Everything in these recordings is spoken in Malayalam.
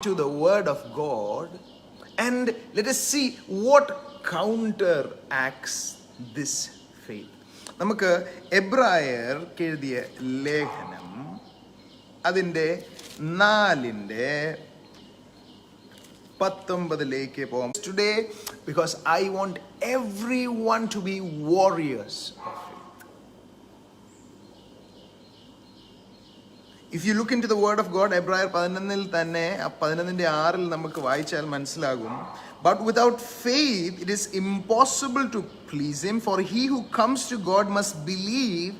to the word of God, and let us see what counteracts this faith. നമുക്ക് എബ്രായർക്ക് എഴുതിയ ലേഖനം അതിൻ്റെ 4:19 പോകാം. Today, because I want everyone to be warriors of faith. If you look into the word of God, എബ്രായർ 11 തന്നെ 11:6 നമുക്ക് വായിച്ചാൽ മനസ്സിലാകും. But without faith it is impossible to please him, for he who comes to God must believe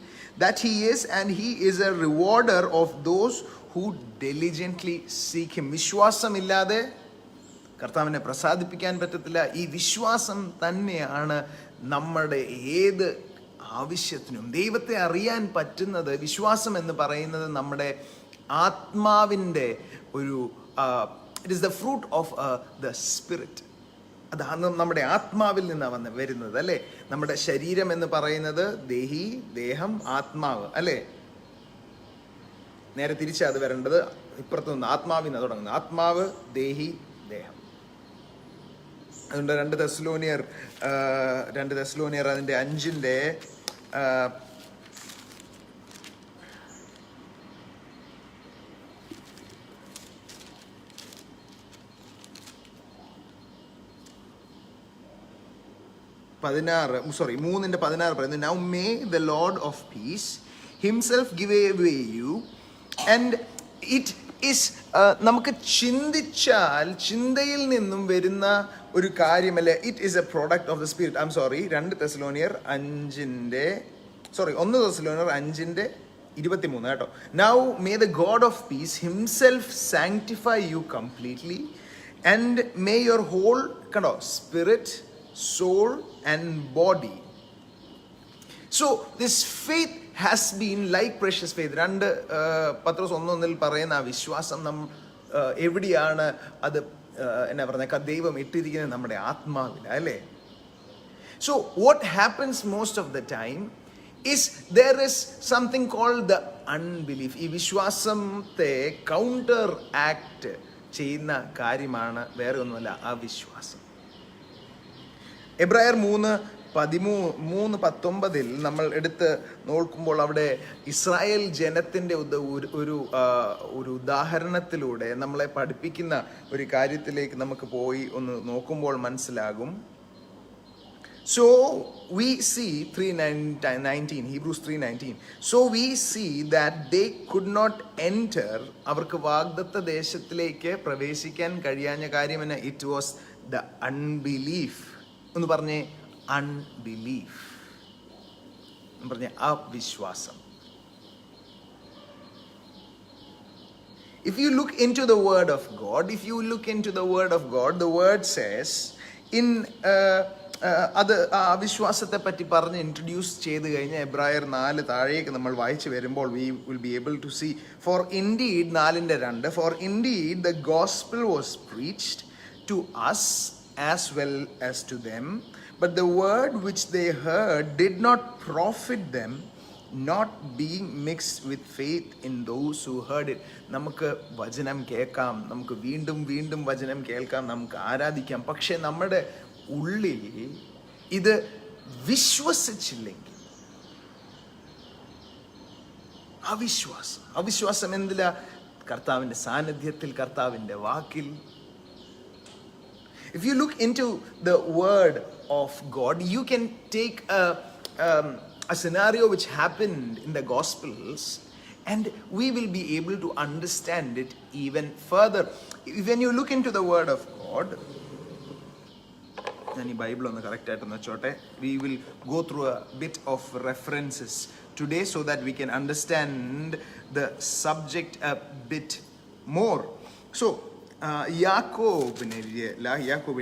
that he is, and he is a rewarder of those who diligently seek him. വിശ്വാസമില്ലാതെ കർത്താവിനെ പ്രസാദിപ്പിക്കാൻ പറ്റത്തില്ല. ഈ വിശ്വാസം തന്നെയാണ് നമ്മുടെ ഏത് ആവശ്യത്തിനും ദൈവത്തെ അറിയാൻ പറ്റുന്നത്. വിശ്വാസം എന്ന് പറയുന്നത് നമ്മുടെ ആത്മാവിൻ്റെ ഒരു it is the fruit of the spirit. അതാണ് നമ്മുടെ ആത്മാവിൽ നിന്നാണ് വരുന്നത്, അല്ലേ? നമ്മുടെ ശരീരം എന്ന് പറയുന്നത് ദേഹം, ആത്മാവ്, അല്ലേ? നേരെ തിരിച്ചാ അത് വരേണ്ടത്. ഇപ്പുറത്ത് നിന്ന് ആത്മാവിൽ നിന്ന് തുടങ്ങുന്നത്. ആത്മാവ്, ദേഹം. അതുകൊണ്ട് 2 തെസ്സലോനിയർ അതിൻ്റെ 5 3:16 പറയുന്നത്, Now may the Lord of peace himself give away you. And it is നമുക്ക് ചിന്തയിൽ നിന്നും വരുന്ന ഒരു കാര്യമല്ല. It is A product of the spirit. 1 തെസ്സലോനിയർ 5:23 കേട്ടോ. Now may the God of peace himself sanctify you completely, and may your whole spirit, soul and body. So this faith has been like precious faith. 2 പത്രോസ് 1:1 പറയുന്ന ആ വിശ്വാസം എവിടെയാണ് അത് എന്നാ പറഞ്ഞ ദൈവം ഇട്ടിരിക്കുന്നത്? നമ്മുടെ ആത്മാവിൽ, അല്ലേ? So what happens most of the time is there is something called the unbelief. ഈ വിശ്വാസത്തെ കൗണ്ടർ ആക്ട് ചെയ്യുന്ന കാര്യമാണ് വേറെ ഒന്നുമല്ല, അവിശ്വാസം. എബ്രായർ 3:19 നമ്മൾ എടുത്ത് നോക്കുമ്പോൾ അവിടെ ഇസ്രായേൽ ജനത്തിൻ്റെ ഒരു ഉദാഹരണത്തിലൂടെ നമ്മളെ പഠിപ്പിക്കുന്ന ഒരു കാര്യത്തിലേക്ക് നമുക്ക് പോയി ഒന്ന് നോക്കുമ്പോൾ മനസ്സിലാകും. So we see 3:19, Hebrews 3:19. So we see that they could not enter. അവർക്ക് വാഗ്ദത്ത ദേശത്തിലേക്ക് പ്രവേശിക്കാൻ കഴിയാഞ്ഞ കാര്യം എന്ന it was the unbelief. ഒന്ന് പറഞ്ഞേ, unbelief. പറഞ്ഞ അവിശ്വാസം. If you look into the word of God, the word says in അത് അവിശ്വാസത്തെ പറ്റി പറഞ്ഞ് ഇൻട്രൊഡ്യൂസ് ചെയ്ത് കഴിഞ്ഞാൽ എബ്രായർ 4 താഴേക്ക് നമ്മൾ വായിച്ചു വരുമ്പോൾ we will be able to see, for indeed 4:2, for indeed the gospel was preached to us as well as to them, but the word which they heard did not profit them, not being mixed with faith in those who heard it. നമുക്ക് വചനം കേൾക്കാം, നമുക്ക് വീണ്ടും വചനം കേൾക്കാം, നമുക്ക് ആരാധിക്കാം. പക്ഷെ നമ്മുടെ ഉള്ളിൽ ഇത് വിശ്വസിച്ചില്ലെങ്കിൽ അവിശ്വാസം എന്തിലാ? കർത്താവിൻ്റെ സാന്നിധ്യത്തിൽ, കർത്താവിൻ്റെ വാക്കിൽ. If you look into the word of God, you can take a scenario which happened in the Gospels, and we will be able to understand it even further. When you look into the word of God, ഞാൻ ഈ ബൈബിൾ ഒന്ന് കറക്റ്റ് ആയിട്ടൊന്ന് വെച്ചോട്ടെ. We will go through a bit of references today so that we can understand the subject a bit more. So യാക്കോബ്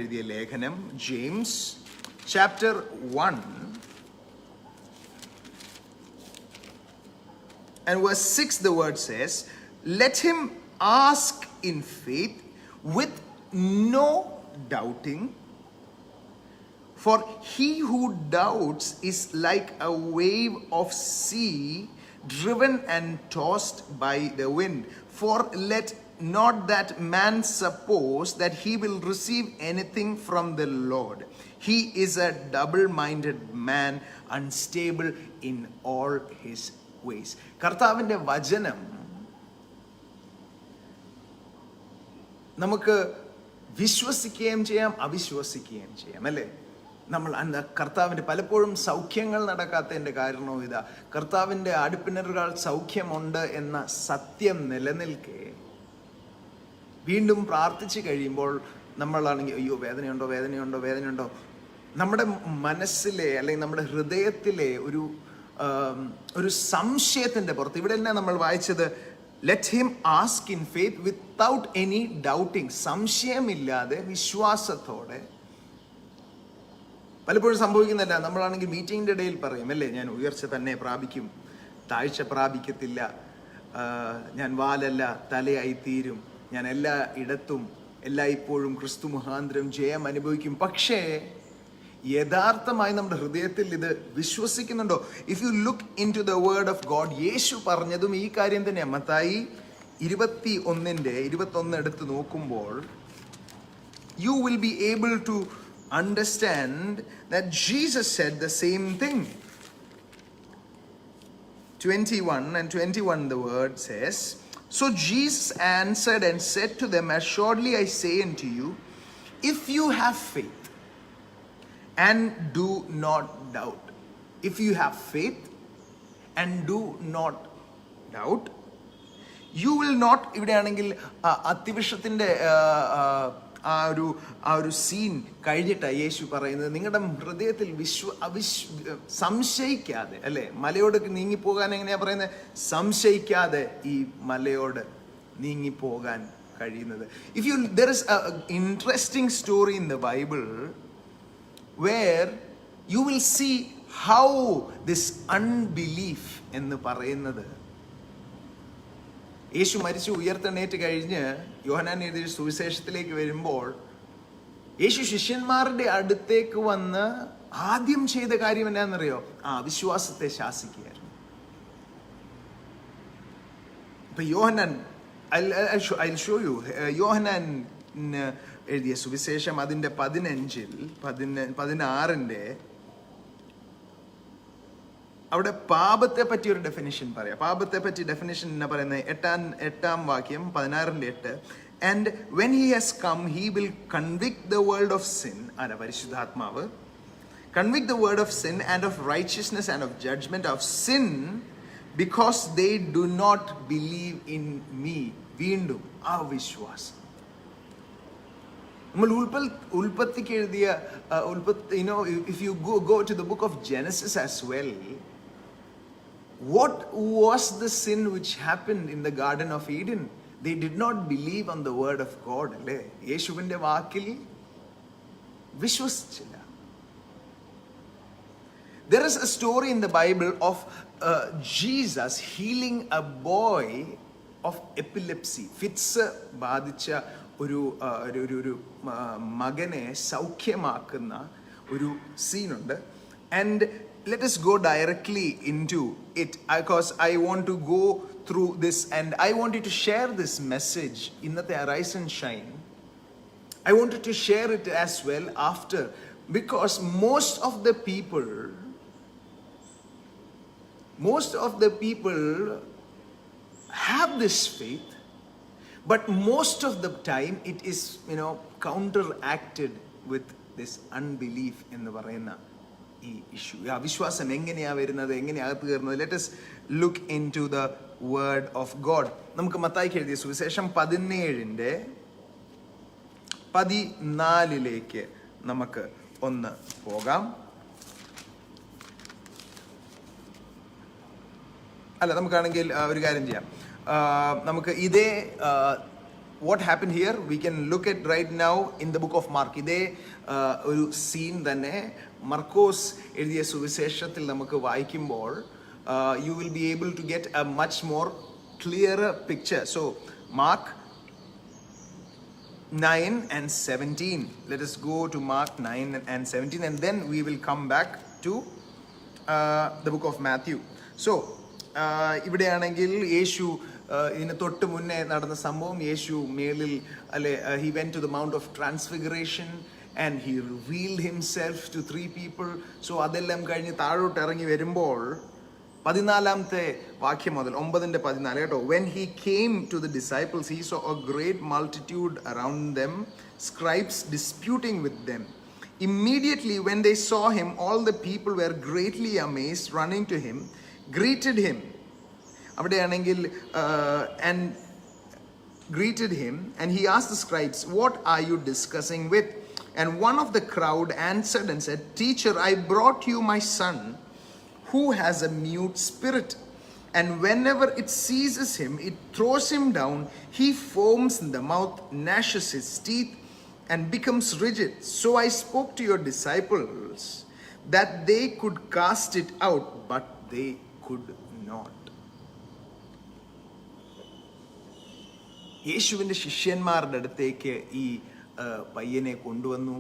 എഴുതിയ ലേഖനം, James chapter 1 and verse 6, the word says, Let him ask in faith with no doubting, for he who doubts is like a wave of sea driven and tossed by the wind. For let not that man suppose that he will receive anything from the Lord. He is a double-minded man, unstable in all his ways. കർത്താവിൻ്റെ വചനം നമുക്ക് വിശ്വസിക്കുകയും ചെയ്യാം, അവിശ്വസിക്കുകയും ചെയ്യാം, അല്ലേ? നമ്മൾ കർത്താവിൻ്റെ പലപ്പോഴും സൗഖ്യങ്ങൾ നടക്കാത്തതിൻ്റെ കാരണവും ഇതാ. കർത്താവിൻ്റെ അടിപ്പിണറുകൾ സൗഖ്യമുണ്ട് എന്ന സത്യം നിലനിൽക്കെ വീണ്ടും പ്രാർത്ഥിച്ചു കഴിയുമ്പോൾ നമ്മളാണെങ്കിൽ അയ്യോ വേദനയുണ്ടോ വേദനയുണ്ടോ വേദനയുണ്ടോ, നമ്മുടെ മനസ്സിലെ അല്ലെങ്കിൽ നമ്മുടെ ഹൃദയത്തിലെ ഒരു സംശയത്തിൻ്റെ പുറത്ത് ഇവിടെ തന്നെ നമ്മൾ വായിച്ചത് let him ask in faith without any doubting, സംശയമില്ലാതെ വിശ്വാസത്തോടെ. പലപ്പോഴും സംഭവിക്കുന്നില്ല, നമ്മളാണെങ്കിൽ മീറ്റിങ്ങിൻ്റെ ഇടയിൽ പറയും അല്ലേ, ഞാൻ ഉയർച്ച തന്നെ പ്രാപിക്കും, താഴ്ച പ്രാപിക്കത്തില്ല, ഞാൻ വാലല്ല തലയായി തീരും, ഞാൻ എല്ലാ ഇടത്തും എല്ലായ്പ്പോഴും ക്രിസ്തു മുഖാന്തരം ജയം അനുഭവിക്കും. പക്ഷേ യഥാർത്ഥമായി നമ്മുടെ ഹൃദയത്തിൽ ഇത് വിശ്വസിക്കുന്നുണ്ടോ? If you look into the word of God, യേശു പറഞ്ഞതും ഈ കാര്യം തന്നെയാണ്. മത്തായി 21 എടുത്ത് നോക്കുമ്പോൾ you will be able to understand that Jesus said the same thing. 21 the word says, so Jesus answered and said to them, assuredly I say unto you, if you have faith and do not doubt. If you have faith and do not doubt, you will not. ഇവിടെയാണെങ്കിൽ അത്തിവിഷത്തിൻ്റെ ആ ഒരു സീൻ കഴിഞ്ഞിട്ടാണ് യേശു പറയുന്നത്, നിങ്ങളുടെ ഹൃദയത്തിൽ സംശയിക്കാതെ, അല്ലേ? മലയോട് നീങ്ങിപ്പോകാൻ എങ്ങനെയാ പറയുന്നത്? സംശയിക്കാതെ ഈ മലയോട് നീങ്ങിപ്പോകാൻ കഴിയുന്നത്. there is an interesting story in the Bible where you will see how this unbelief എന്ന് പറയുന്നത്, യേശു മരിച്ചു ഉയർത്തെണേറ്റ് കഴിഞ്ഞ് യോഹന്നാൻ എഴുതിയ സുവിശേഷത്തിലേക്ക് വരുമ്പോൾ യേശു ശിഷ്യന്മാരുടെ അടുത്തേക്ക് വന്ന് ആദ്യം ചെയ്ത കാര്യം എന്നാന്നറിയോ? വിശ്വാസത്തെ ശാസിക്കുകയായിരുന്നു. ഇപ്പൊ യോഹന്നാൻ, I'll show you, യോഹന്നാൻ എഴുതിയ സുവിശേഷം അതിൻ്റെ 16 അവിടെ പാപത്തെ പറ്റി ഒരു ഡെഫിനിഷൻ പറയാം. പാപത്തെ പറ്റി ഡെഫിനിഷൻ എന്നാ പറയുന്നത്? 8 വാക്യം 16:8. And when he has come he will convict the world of sin, പരിശുദ്ധാത്മാവ്, convict the world of sin and of righteousness and of judgement. Of sin because they do not believe in me. വീണ്ടും അവിശ്വാസം. നമ്മൾ ഉൽപ്പത്തിക്ക് എഴുതിയ if you go to the book of Genesis as well, what was the sin which happened in the Garden of Eden? They did not believe on the word of God, അല്ലേ? യേശുവിൻ്റെ വാക്കിൽ വിശ്വസിച്ചില്ല. There is a story in the Bible of Jesus healing a boy of epilepsy. Fits ബാധിച്ച ഒരു മകനെ സൗഖ്യമാക്കുന്ന ഒരു സീനുണ്ട്. And let us go directly into it because I want to go through this and I wanted to share this message innathe Arise and Shine. I wanted to share it as well after, because most of the people have this faith, but most of the time it is counteracted with this unbelief എന്ന് പറയുന്ന ഈ ഇഷ്യൂ. അവിശ്വാസം എങ്ങനെയാ വരുന്നത്, എങ്ങനെയാ അകത്ത് കയറുന്നത്? Let us look into the word of God. നമുക്ക് മത്തായിക്ക് എഴുതിയ സുവിശേഷം 17:14 നമുക്ക് ഒന്ന് പോകാം. അല്ല, നമുക്കാണെങ്കിൽ ഒരു കാര്യം ചെയ്യാം. നമുക്ക് ഇതേ what happened here we can look at right now in the book of Mark. ഇതേ ഒരു സീൻ തന്നെ മർക്കോസ് എഴുതിയ സുവിശേഷത്തിൽ നമുക്ക് വായിക്കുമ്പോൾ you will be able to get a much more clearer picture. So Mark 9:17. Let us go to Mark 9:17 and then we will come back to the book of Matthew. So ഇവിടെയാണെങ്കിൽ യേശു ഇതിന് തൊട്ട് മുന്നേ നടന്ന സംഭവം. യേശു മേളിൽ അല്ലെ, he went to the Mount of Transfiguration and he revealed himself to 3 people. So അതെല്ലാം കഴിഞ്ഞ് താഴോട്ട് ഇറങ്ങി വരുമ്പോൾ 14-ാമത്തെ വാക്യം മുതൽ 9:14 കേട്ടോ. When he came to the disciples, he saw a great multitude around them, scribes disputing with them. Immediately when they saw him, all the people were greatly amazed, running to him, greeted him. അവിടെയാണെങ്കിൽ and greeted him, and he asked the scribes, what are you discussing with? And one of the crowd answered and said, Teacher, I brought you my son who has a mute spirit, and whenever it seizes him, it throws him down. He foams in the mouth, gnashes his teeth, and becomes rigid. So I spoke to your disciples that they could cast it out, but they could not. യേശുവിൻ്റെ ശിഷ്യന്മാരുടെ അടുത്തേക്ക് ഈ പയ്യനെ കൊണ്ടുവന്നു.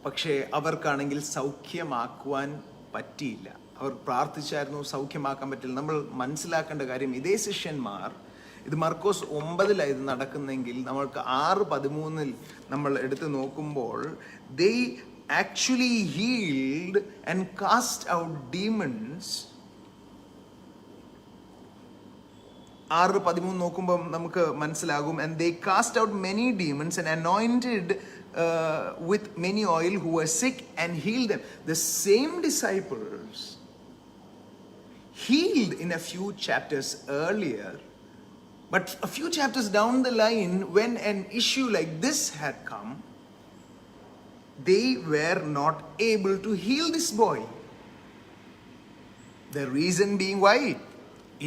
പക്ഷേ അവർക്കാണെങ്കിൽ സൗഖ്യമാക്കുവാൻ പറ്റിയില്ല. അവർ പ്രാർത്ഥിച്ചായിരുന്നു, സൗഖ്യമാക്കാൻ പറ്റില്ല. നമ്മൾ മനസ്സിലാക്കേണ്ട കാര്യം, ഇതേ ശിഷ്യന്മാർ, ഇത് മർക്കോസ് 9 ഇത് നടക്കുന്നെങ്കിൽ നമ്മൾക്ക് 6:13 നമ്മൾ എടുത്ത് നോക്കുമ്പോൾ they actually healed and cast out demons. 6:13 നോക്കുമ്പോൾ നമുക്ക് മനസ്സിലാകും. And they cast out many demons and anointed with many oil who were sick and healed them. The same disciples healed in a few chapters earlier, but a few chapters down the line, when an issue like this had come, they were not able to heal this boy. The reason being why?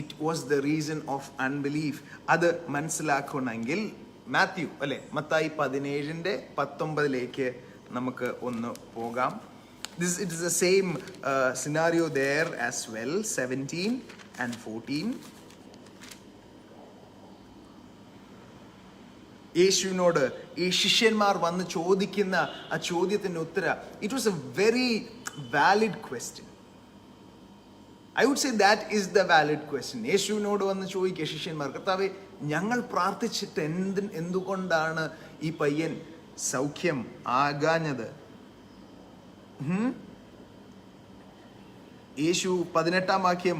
It was the reason of unbelief. അത് മനസ്സിലാക്കണമെങ്കിൽ മാത്യു അല്ലെ, മത്തായി 17:19 നമുക്ക് ഒന്ന് പോകാം. It is the same scenario there as well, 17 and 14. യേശുവിനോട് ഈ ശിഷ്യന്മാർ വന്ന് ചോദിക്കുന്ന ആ ചോദ്യത്തിന് ഉത്തരം, it was a very valid question. I would say that is the valid question. യേശുവിനോട് വന്ന് ചോദിക്കുക ശിഷ്യന്മാർ, കർത്താവേ, ഞങ്ങൾ പ്രാർത്ഥിച്ചിട്ട് എന്തുകൊണ്ടാണ് ഈ പയ്യൻ സൗഖ്യം ആകാഞ്ഞത്? യേശു 18-ാം വാക്യം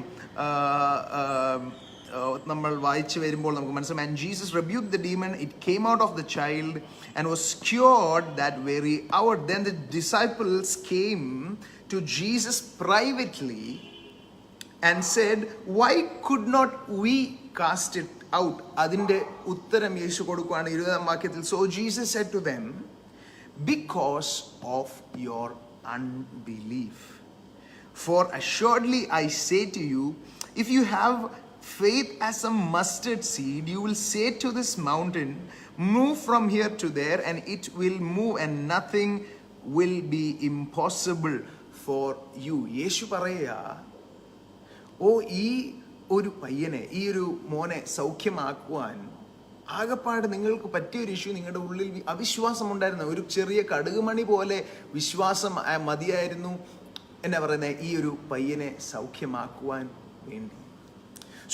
നമ്മൾ വായിച്ചു വരുമ്പോൾ നമുക്ക് മനസ്സിലാവും. And Jesus rebuked the demon, it came out of the child and was cured that very hour. Then the disciples came to Jesus privately and said, why could not we cast it out? അതിൻ്റെ ഉത്തരം യേശു കൊടുക്കുകയാണ് 20-ാം വാക്യത്തിൽ. So Jesus said to them, because of your unbelief. For assuredly I say to you, if you have faith as a mustard seed, you will say to this mountain, move from here to there, and it will move, and nothing will be impossible for you. യേശു പറയുക, ഈ ഒരു പയ്യനെ, ഈ ഒരു മോനെ സൗഖ്യമാക്കുവാൻ ആകപ്പാട് നിങ്ങൾക്ക് പറ്റിയൊരു ഇഷ്യൂ, നിങ്ങളുടെ ഉള്ളിൽ അവിശ്വാസം ഉണ്ടായിരുന്നു. ഒരു ചെറിയ കടുകുമണി പോലെ വിശ്വാസം മതിയായിരുന്നു എന്നാ പറയുന്നത്, ഈ ഒരു പയ്യനെ സൗഖ്യമാക്കുവാൻ വേണ്ടി.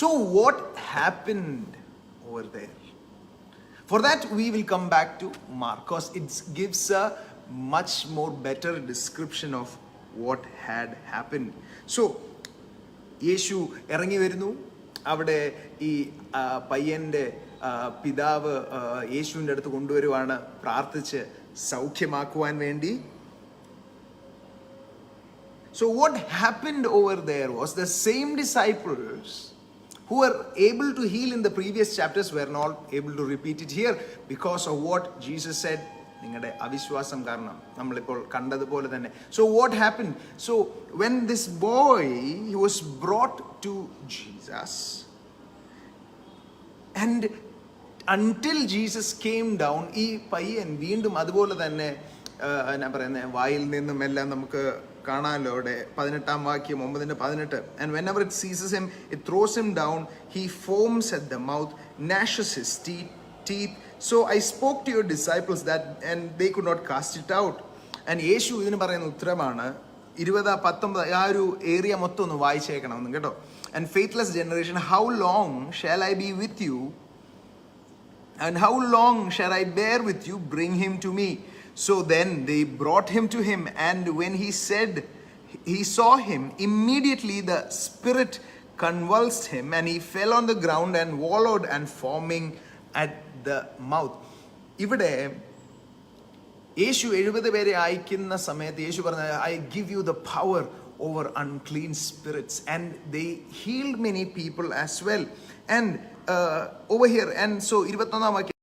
So what happened over there? For that we will come back to Mark, because it gives a much more better description of what had happened. So യേശു ഇറങ്ങി വരുന്നു. അവിടെ ഈ പയ്യൻ്റെ പിതാവ് യേശുവിൻ്റെ അടുത്ത് കൊണ്ടുവരുവാണ്, പ്രാർത്ഥിച്ച് സൗഖ്യമാക്കുവാൻ വേണ്ടി. So what happened over there was the same disciples who were able to heal in the previous chapters were not able to repeat it here because of what Jesus said. നിങ്ങളുടെ അവിശ്വാസം കാരണം, നമ്മളിപ്പോൾ കണ്ടതുപോലെ തന്നെ. So what happened? So when this boy, he was brought to Jesus, and until Jesus came down, ഈ പയ്യൻ വീണ്ടും അതുപോലെ തന്നെ എന്നാ പറയുന്നത്, വായിൽ നിന്നും എല്ലാം നമുക്ക് കാണാമല്ലോ അവിടെ 18-ാം വാക്യം 9:18. And whenever it seizes him, it throws him down. He foams at the mouth, gnashes his teeth. So I spoke to your disciples that, and they could not cast it out. And യേശു ഇതിന് പറയുന്ന ഉത്തരമാണ്, 20-19 ആ ഒരു ഏരിയ മൊത്തം ഒന്ന് വായിച്ചേക്കണം കേട്ടോ. And faithless generation, how long shall I B with you and how long shall I bear with you? Bring him to me. So then they brought him to him, and when he saw him, immediately the spirit convulsed him, and he fell on the ground and wallowed and foaming at the mouth. ഇവിടെ യേശു 70 പേരെ അയക്കുന്ന സമയത്ത് യേശു പറഞ്ഞ, I give you the power over unclean spirits, and they healed many people as well. And over here, and so 21